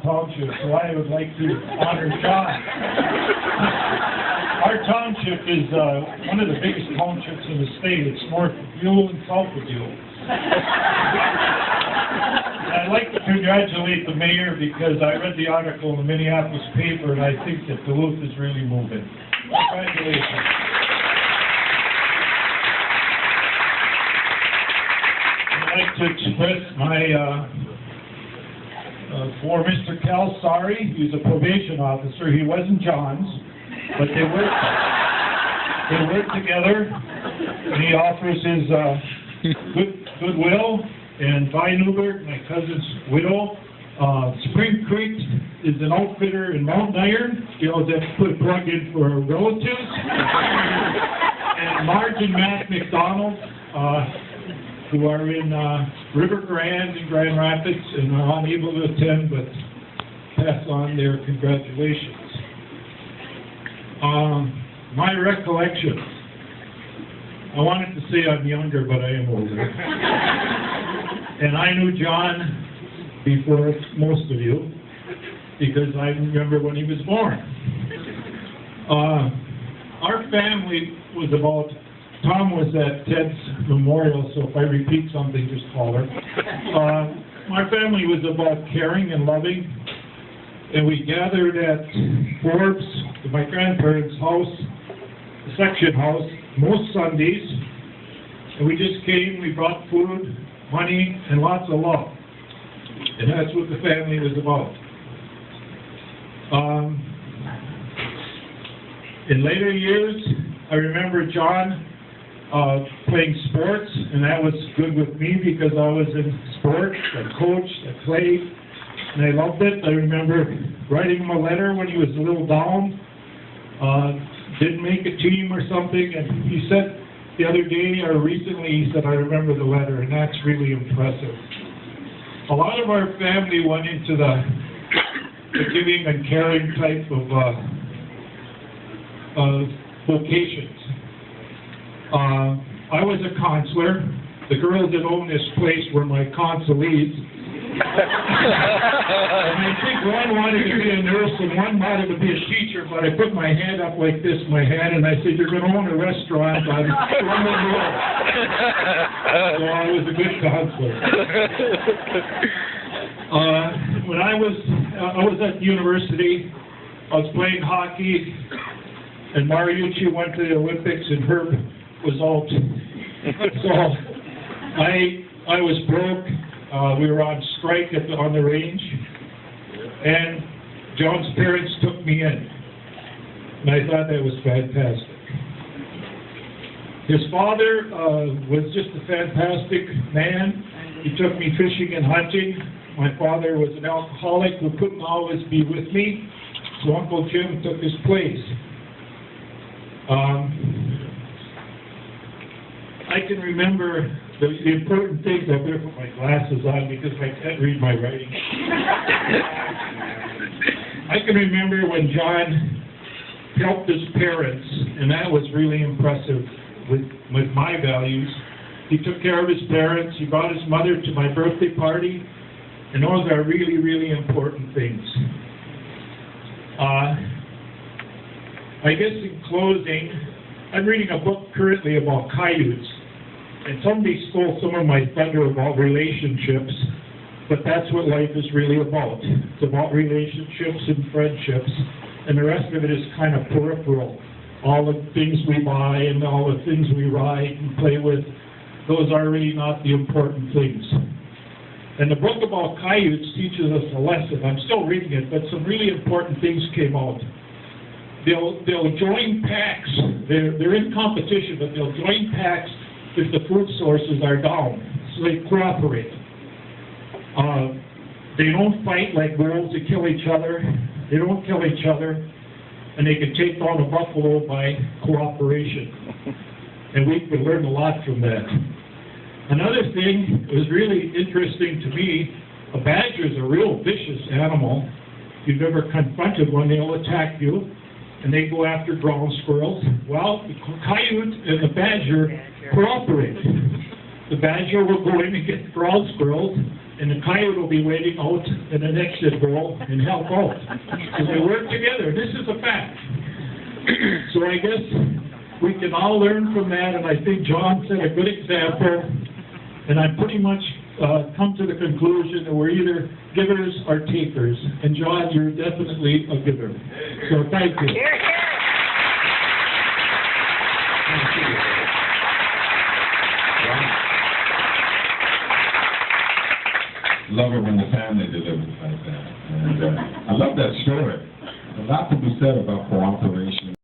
Township, so I would like to honor John. Our township is one of the biggest townships in the state. It's north of Buell and south of Buell. I'd like to congratulate the mayor because I read the article in the Minneapolis paper and I think that Duluth is really moving. Congratulations. I'd like to express my for Mr. Calsari. He's a probation officer. He wasn't John's, but they worked together, and he offers his goodwill. And Vi Newberg, my cousin's widow. Spring Creek is an outfitter in Mountain Iron. You know, that put a plug in for relatives. And Marge and Matt McDonald, who are in River Grand and Grand Rapids and are unable to attend, but pass on their congratulations. My recollection. I wanted to say I'm younger, but I am older. And I knew John before most of you, because I remember when he was born. Our family was about, Tom was at Ted's memorial, so if I repeat something, just call her. My family was about caring and loving, and we gathered at Forbes, my grandparents' house, the section house, most Sundays, and we just came, we brought food, money, and lots of love. And that's what the family was about. In later years, I remember John playing sports, and that was good with me because I was in sports, I coached, I played, and I loved it. I remember writing him a letter when he was a little down, didn't make a team or something, and he said, the other day, or recently, he said, I remember the letter, and that's really impressive. A lot of our family went into the giving and caring type of vocations. I was a counselor. The girls that own this place were my consulees. And I think one wanted to be a nurse and one wanted to be a teacher, but I put my hand up like this, my hand, and I said, you're going to own a restaurant on Roman Road. So I was a good counselor. When I was at the university, I was playing hockey, and Mariucci went to the Olympics, and Herb was out. So I was broke. We were on strike on the range, and John's parents took me in, and I thought that was fantastic. His father was just a fantastic man. He took me fishing and hunting. My father was an alcoholic who couldn't always be with me, so Uncle Jim took his place. I can remember the important things. I better put my glasses on because I can't read my writing. I can remember when John helped his parents, and that was really impressive with my values. He took care of his parents. He brought his mother to my birthday party, and those are really, really important things. I guess in closing, I'm reading a book currently about coyotes. And somebody stole some of my thunder about relationships, but that's what life is really about. It's about relationships and friendships, and the rest of it is kind of peripheral. All the things we buy and all the things we ride and play with, those are really not the important things. And the book about coyotes teaches us a lesson. I'm still reading it, but some really important things came out. They'll join packs. They're in competition, but they'll join packs if the food sources are down, so they cooperate. They don't fight like wolves that kill each other. They don't kill each other, and they can take down a buffalo by cooperation. And we could learn a lot from that. Another thing that was really interesting to me, a badger is a real vicious animal. If you've ever confronted one, they'll attack you, and they go after ground squirrels. Well, the coyote and the badger cooperate. The badger will go in and get ground squirrels, and the coyote will be waiting out in an exit hole and help out. So they work together. This is a fact. So I guess we can all learn from that, and I think John set a good example, and I pretty much come to the conclusion that we're either givers or takers. And John, you're definitely a giver. So thank you. Here, here. Thank you. Love it when the family delivers like that. And I love that story. A lot to be said about cooperation